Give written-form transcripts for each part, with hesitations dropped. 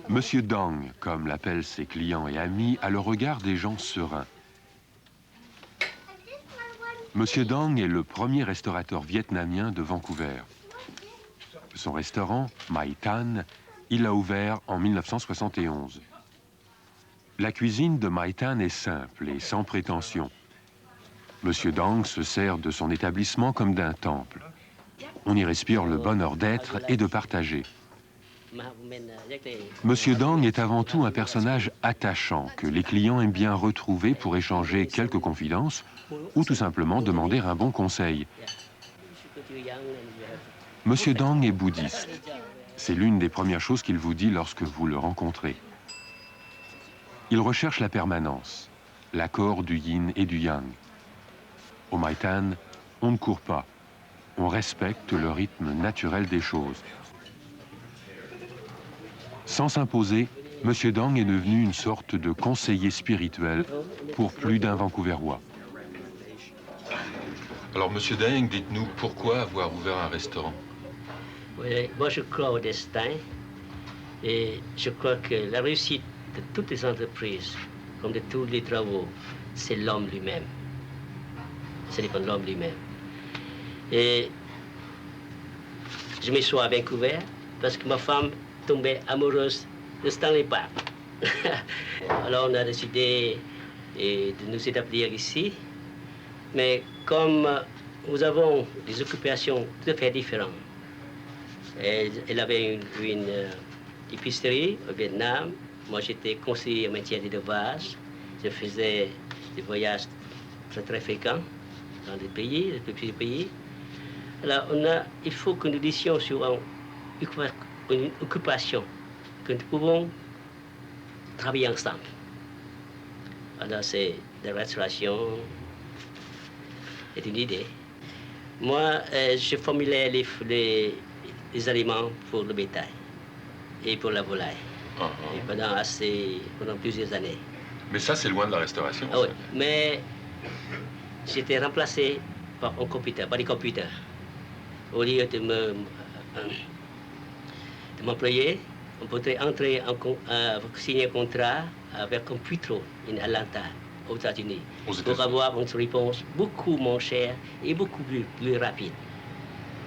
Monsieur Dong, comme l'appellent ses clients et amis, a le regard des gens sereins. Monsieur Dong est le premier restaurateur vietnamien de Vancouver. Son restaurant, Mai Tan, il l'a ouvert en 1971. La cuisine de Mai Tan est simple et sans prétention. Monsieur Dong se sert de son établissement comme d'un temple. On y respire le bonheur d'être et de partager. Monsieur Dong est avant tout un personnage attachant que les clients aiment bien retrouver pour échanger quelques confidences ou tout simplement demander un bon conseil. Monsieur Dong est bouddhiste. C'est l'une des premières choses qu'il vous dit lorsque vous le rencontrez. Il recherche la permanence, l'accord du yin et du yang. Au Mai Tan, on ne court pas. On respecte le rythme naturel des choses. Sans s'imposer, M. Dong est devenu une sorte de conseiller spirituel pour plus d'un Vancouverois. Alors, M. Dong, dites-nous pourquoi avoir ouvert un restaurant? Oui, moi, je crois au destin et je crois que la réussite de toutes les entreprises, comme de tous les travaux, c'est l'homme lui-même. Ce n'est pas l'homme lui-même. Et je me suis à Vancouver parce que ma femme tombait amoureuse de Stanley Park. Alors on a décidé de nous établir ici. Mais comme nous avons des occupations tout à fait différentes, elle avait une épicerie au Vietnam. Moi, j'étais conseiller en matière d'élevage. Je faisais des voyages très fréquents dans des pays, des petits pays. Alors, il faut que nous disions sur une occupation que nous pouvons travailler ensemble. Alors, c'est la restauration est une idée. Moi, je formulais les aliments pour le bétail et pour la volaille. Et pendant plusieurs années. Mais ça, c'est loin de la restauration. Ah oui, mais j'étais remplacé par des computers. Au lieu de m'employer, on pourrait entrer signer un contrat avec un Putro en Atlanta, aux États-Unis, pour avoir une réponse beaucoup moins chère et beaucoup plus rapide.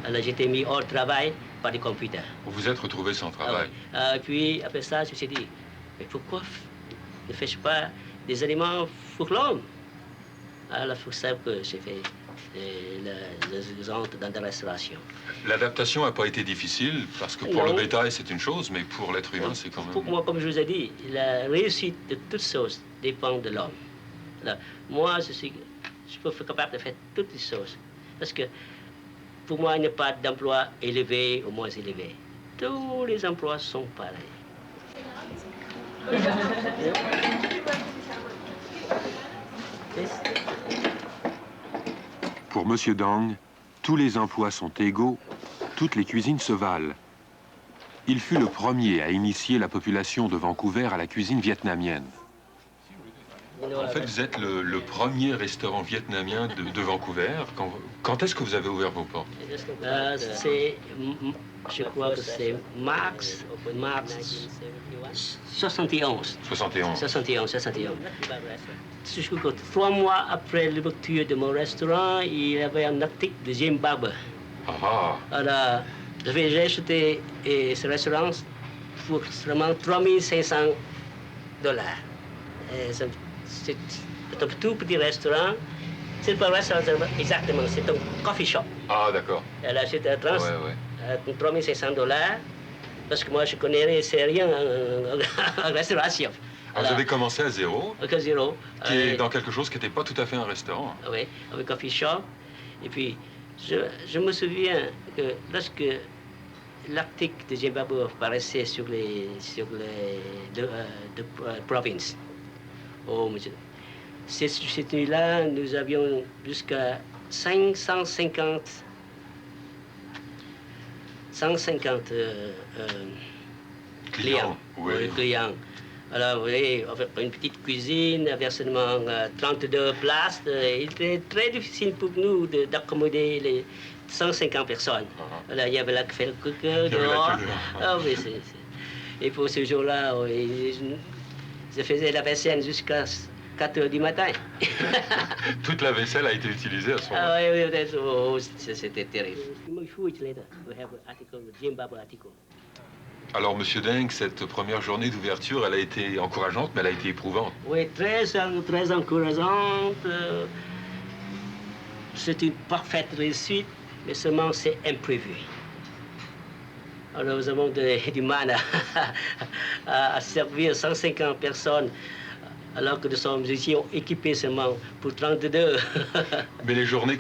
Alors j'étais mis hors travail par des computers. Vous vous êtes retrouvé sans travail. Et puis après ça, je me suis dit, mais pourquoi ne fais-je pas des aliments pour l'homme? Alors il faut savoir que j'ai fait les ventes dans la restauration. L'adaptation n'a pas été difficile, parce que pour le bétail, c'est une chose, mais pour l'être humain, c'est quand même... Pour moi, comme je vous ai dit, la réussite de toutes choses dépend de l'homme. Moi, je peux être capable de faire toutes les choses. Parce que pour moi, il n'y a pas d'emploi élevé ou moins élevé. Tous les emplois sont pareils. Pour M. Dong, tous les emplois sont égaux, toutes les cuisines se valent. Il fut le premier à initier la population de Vancouver à la cuisine vietnamienne. En fait, vous êtes le premier restaurant vietnamien de Vancouver. Quand est-ce que vous avez ouvert vos portes? Je crois que c'est mars 71. 71. Je crois que 3 mois après l'ouverture de mon restaurant, il y avait un article de Jim Barber. Alors, j'ai acheté ce restaurant pour seulement $3 500. C'est un tout petit restaurant. C'est pas un restaurant exactement, c'est un coffee shop. Ah, d'accord. Alors, c'est un $3 500 parce que moi, je connais rien en restauration. Alors, vous avez commencé à zéro, zéro. Qui est dans quelque chose qui n'était pas tout à fait un restaurant. Oui, avec un coffee shop. Et puis, je me souviens que lorsque l'article de Jim Barber apparaissait sur les provinces, cette nuit-là, nous avions jusqu'à 150 clients. Oui. Clients. Alors, vous voyez, avec une petite cuisine, avec seulement 32 places, il était très difficile pour nous d'accommoder les 150 personnes. Alors, il y avait la café dehors. Ah, oui, Et pour ce jour-là, je faisais la vaisselle jusqu'à 4 heures du matin. Toute la vaisselle a été utilisée à ce moment-là. Ah oui, c'était terrible. Alors, Monsieur Deng, cette première journée d'ouverture, elle a été encourageante, mais elle a été éprouvante. Oui, très encourageante. C'est une parfaite réussite, mais seulement c'est imprévu. Alors nous avons du mal à servir 150 personnes, alors que nous sommes ici équipés seulement pour 32. Mais les journées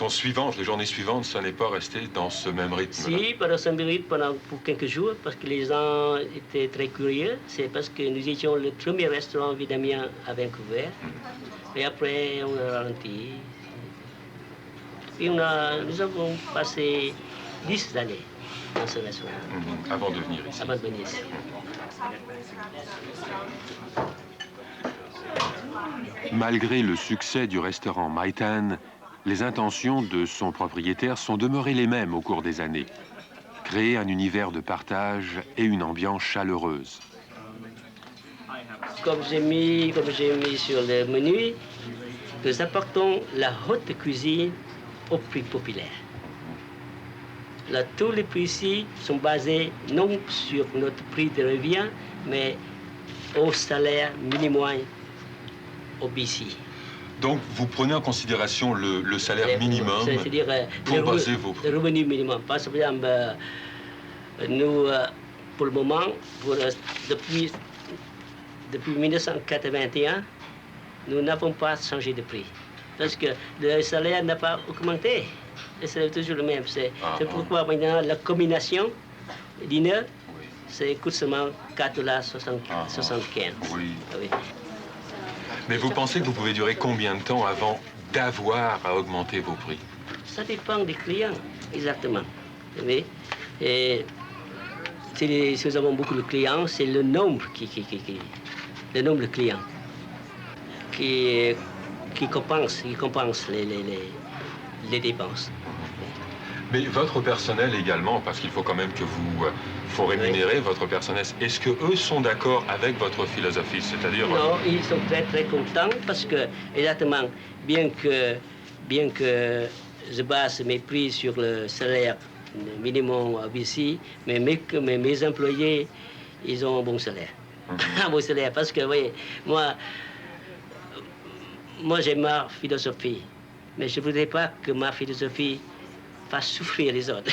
suivantes, ça n'est pas resté dans ce même rythme. Si, pendant ce même rythme, pour quelques jours, parce que les gens étaient très curieux. C'est parce que nous étions le premier restaurant vietnamien à Vancouver. Et après, on a ralenti. Puis nous avons passé 10 années dans ce restaurant. Avant de venir ici. Avant de venir ici. Malgré le succès du restaurant My Tan, les intentions de son propriétaire sont demeurées les mêmes au cours des années. Créer un univers de partage et une ambiance chaleureuse. Comme j'ai mis sur le menu, nous apportons la haute cuisine au prix populaire. Là, tous les prix ici sont basés non sur notre prix de revient, mais au salaire minimum au BC. Donc, vous prenez en considération le salaire minimum c'est-à-dire pour baser vos prix. Le revenu minimum. Par exemple, nous, pour le moment, depuis 1981, nous n'avons pas changé de prix. Parce que le salaire n'a pas augmenté. Le salaire est toujours le même. C'est pourquoi maintenant la combination dîner, ça coûte seulement 4,75 $. Oui. Oui. Mais vous pensez que vous pouvez durer combien de temps avant d'avoir à augmenter vos prix? Ça dépend des clients, exactement. Oui. Et si nous avons beaucoup de clients, c'est le nombre le nombre de clients qui compense les dépenses. Mais votre personnel également, parce qu'il faut quand même que faut rémunérer votre personnel. Est-ce que eux sont d'accord avec votre philosophie, c'est-à-dire? Non, ils sont très très contents parce que exactement, bien que je base mes prix sur le salaire minimum à BC, mais mes employés, ils ont un bon salaire. Un bon salaire parce que oui, moi j'ai ma philosophie, mais je ne voudrais pas que ma philosophie fasse souffrir les autres.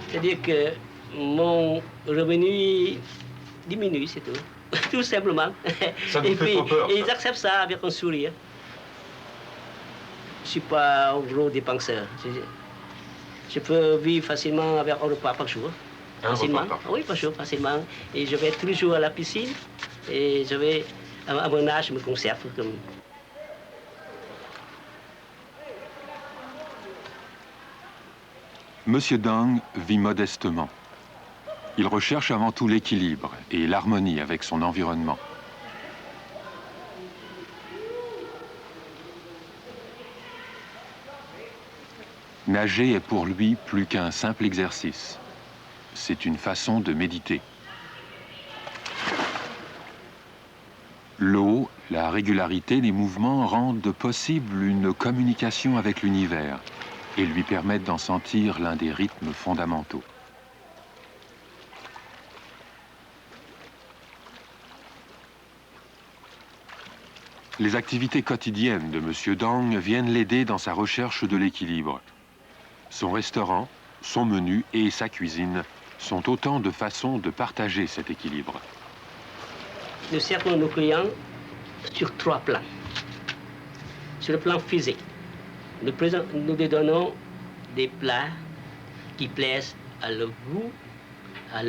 C'est-à-dire que mon revenu diminue, c'est tout. Tout simplement. Ça vous fait pas peur? Et ils acceptent ça avec un sourire. Je ne suis pas un gros dépenseur. Je peux vivre facilement avec un repas par jour. Facilement. Repas par jour? Oui, par jour, facilement. Et je vais tous les jours à la piscine. Et je vais, à mon âge, je me conserve comme... Monsieur Deng vit modestement. Il recherche avant tout l'équilibre et l'harmonie avec son environnement. Nager est pour lui plus qu'un simple exercice. C'est une façon de méditer. L'eau, la régularité des mouvements rendent possible une communication avec l'univers et lui permettent d'en sentir l'un des rythmes fondamentaux. Les activités quotidiennes de M. Deng viennent l'aider dans sa recherche de l'équilibre. Son restaurant, son menu et sa cuisine sont autant de façons de partager cet équilibre. Nous servons nos clients sur 3 plans. Sur le plan physique, nous lui donnons des plats qui plaisent à le goût, à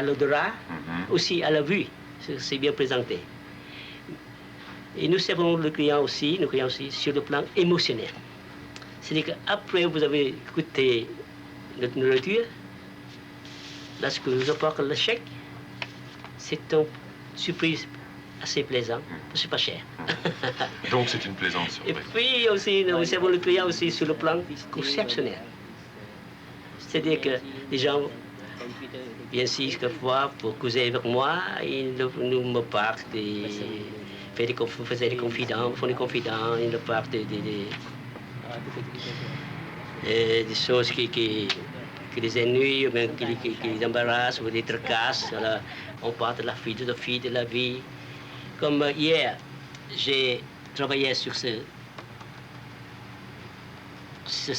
l'odorat, aussi à la vue. C'est bien présenté. Et nous servons nos clients aussi sur le plan émotionnel. C'est-à-dire qu'après vous avez goûté notre nourriture, lorsque nous apportons le chèque, c'est une surprise assez plaisante, c'est pas cher. Donc c'est une plaisante surprise. Et puis aussi, nous servons le client aussi sur le plan conceptionnel. C'est-à-dire que les gens bien sûr, quelquefois, pour causer avec moi, il nous me parle faisait des confidents, font des confidents, il nous parle des choses qui les ennuient, ou bien qui les embarrassent, ou des tracasses. Alors, on parle de la philosophie, de la vie. Comme hier, j'ai travaillé sur ce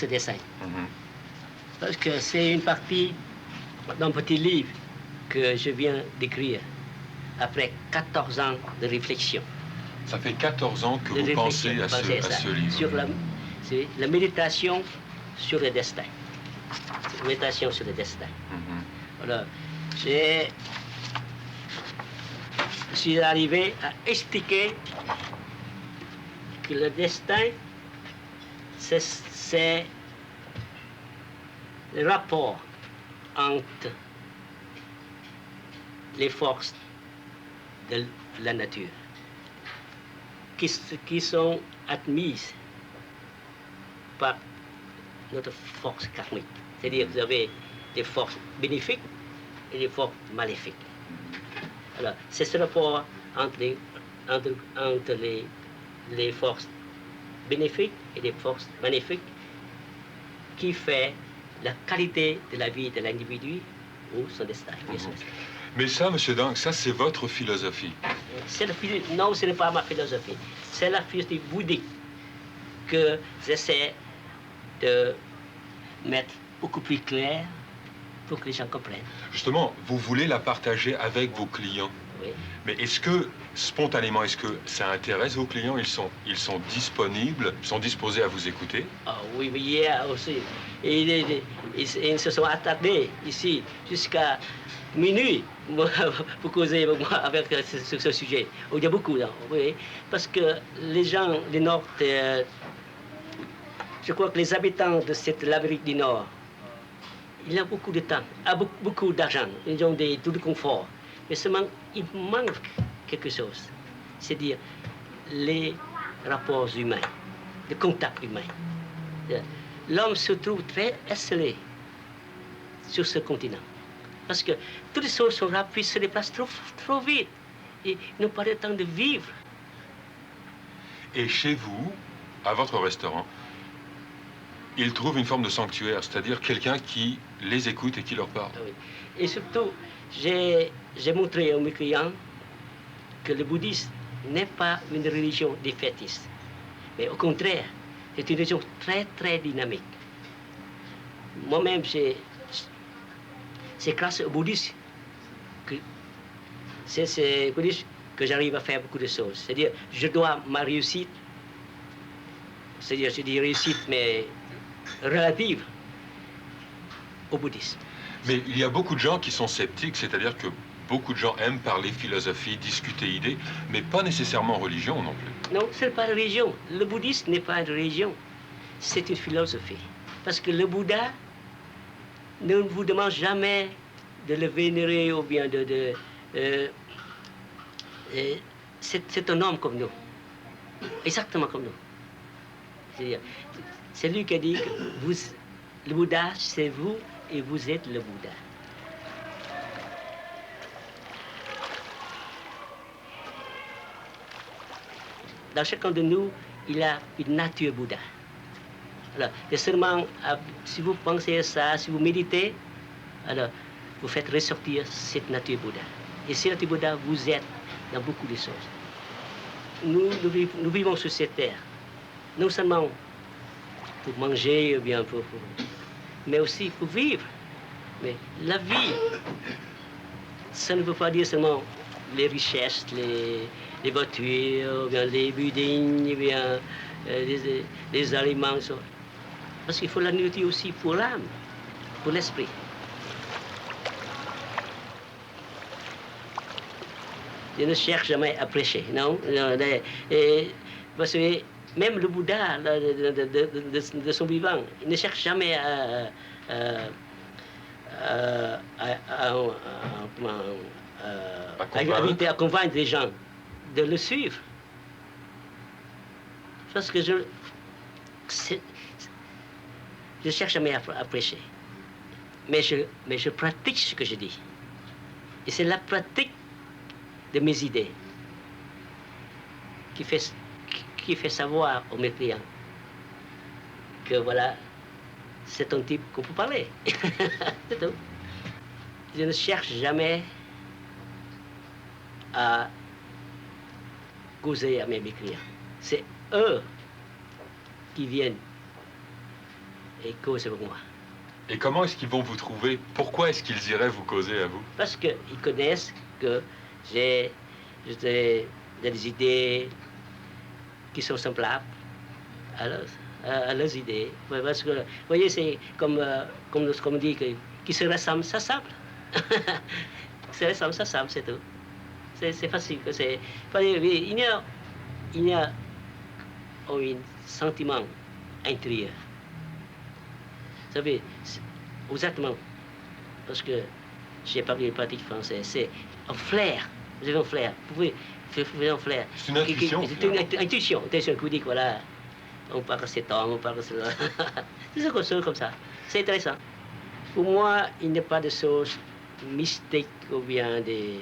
dessin. Parce que c'est une partie d'un petit livre que je viens d'écrire après 14 ans de réflexion. Ça fait 14 ans que vous pensez à ce livre. Sur c'est la méditation sur le destin. La méditation sur le destin. Alors, je suis arrivé à expliquer que le destin, c'est le rapport entre les forces de la nature qui sont admises par notre force karmique. C'est-à-dire que vous avez des forces bénéfiques et des forces maléfiques. Alors, c'est ce rapport entre les forces bénéfiques et les forces maléfiques qui fait la qualité de la vie de l'individu ou son destin. Mais ça, M. Dang, ça c'est votre philosophie. Non, ce n'est pas ma philosophie. C'est la philosophie bouddhique que j'essaie de mettre beaucoup plus clair pour que les gens comprennent. Justement, vous voulez la partager avec vos clients. Oui. Mais est-ce que, spontanément, est-ce que ça intéresse vos clients? Ils sont disponibles, sont disposés à vous écouter? Ah oui, mais hier aussi. Et ils se sont attardés ici jusqu'à minuit pour causer avec moi avec ce sujet. Il y a beaucoup, là, oui. Parce que les gens du Nord, je crois que les habitants de l'Amérique du Nord, ils ont beaucoup de temps, beaucoup d'argent, ils ont tout le confort. Mais seulement, il manque quelque chose. C'est-à-dire les rapports humains, le contact humain. L'homme se trouve très isolé sur ce continent. Parce que toutes les choses sont rapides, se déplacent trop vite. Et ils n'ont pas le temps de vivre. Et chez vous, à votre restaurant, ils trouvent une forme de sanctuaire, c'est-à-dire quelqu'un qui les écoute et qui leur parle. Oui. Et surtout, j'ai montré à mes clients que le bouddhisme n'est pas une religion défaitiste, mais au contraire, c'est une religion très, très dynamique. Moi-même, c'est grâce au bouddhisme que j'arrive à faire beaucoup de choses. C'est-à-dire, je dois ma réussite, c'est-à-dire, je dis réussite, mais relative au bouddhisme. Mais il y a beaucoup de gens qui sont sceptiques, c'est-à-dire que beaucoup de gens aiment parler philosophie, discuter idées, mais pas nécessairement religion non plus. Non, ce n'est pas une religion. Le bouddhisme n'est pas une religion, c'est une philosophie. Parce que le Bouddha ne vous demande jamais de le vénérer ou bien c'est un homme comme nous, exactement comme nous. C'est-à-dire, c'est lui qui a dit que le Bouddha, c'est vous et vous êtes le Bouddha. Dans chacun de nous, il a une nature Bouddha. Alors, et seulement, si vous pensez à ça, si vous méditez, alors vous faites ressortir cette nature Bouddha. Et cette nature Bouddha, vous êtes dans beaucoup de choses. Nous vivons sur cette terre, non seulement pour manger, ou bien mais aussi pour vivre. Mais la vie, ça ne veut pas dire seulement les richesses, les voitures, ou bien les buildings, ou bien les aliments. Parce qu'il faut la nourriture aussi pour l'âme, pour l'esprit. Je ne cherche jamais à prêcher, non. Parce que même le Bouddha, de son vivant, il ne cherche jamais à convaincre les gens de le suivre. Parce que je cherche jamais à prêcher. mais je pratique ce que je dis. Et c'est la pratique de mes idées qui fait savoir à mes clients que voilà, c'est un type qu'on peut parler. C'est tout. Je ne cherche jamais à causer à mes clients. C'est eux qui viennent et causent avec moi. Et comment est-ce qu'ils vont vous trouver? Pourquoi est-ce qu'ils iraient vous causer à vous? Parce qu'ils connaissent que j'ai des idées qui sont semblables à leurs idées. Parce que, vous voyez, c'est comme on dit, qui se ressemblent, ça semble. Se ressemblent, ça semble, c'est tout. C'est facile. Il y a un sentiment intérieur. Vous savez, exactement, parce que j'ai parlé de pratique française, c'est un flair. Vous avez un flair. Vous pouvez faire un flair. C'est une intuition. C'est une intuition. Intuition qui vous dit que voilà, on parle de cet homme, on parle de cela. C'est quelque chose comme ça. C'est intéressant. Pour moi, il n'y a pas de choses mystiques ou bien des.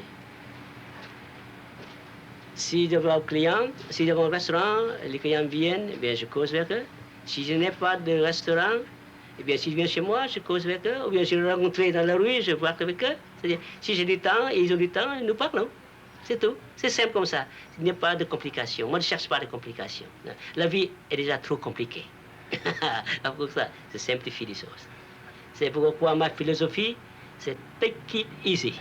Si devant un client, si devant un restaurant, les clients viennent, eh bien je cause avec eux. Si je n'ai pas de restaurant, eh bien s'ils viennent chez moi, je cause avec eux. Ou bien je les rencontre dans la rue, je parle avec eux. C'est-à-dire, si j'ai du temps et ils ont du temps, nous parlons. C'est tout. C'est simple comme ça. Il n'y a pas de complications. Moi, je ne cherche pas de complications. La vie est déjà trop compliquée. Pour ça, je simplifie les choses. C'est pourquoi ma philosophie, c'est take it easy.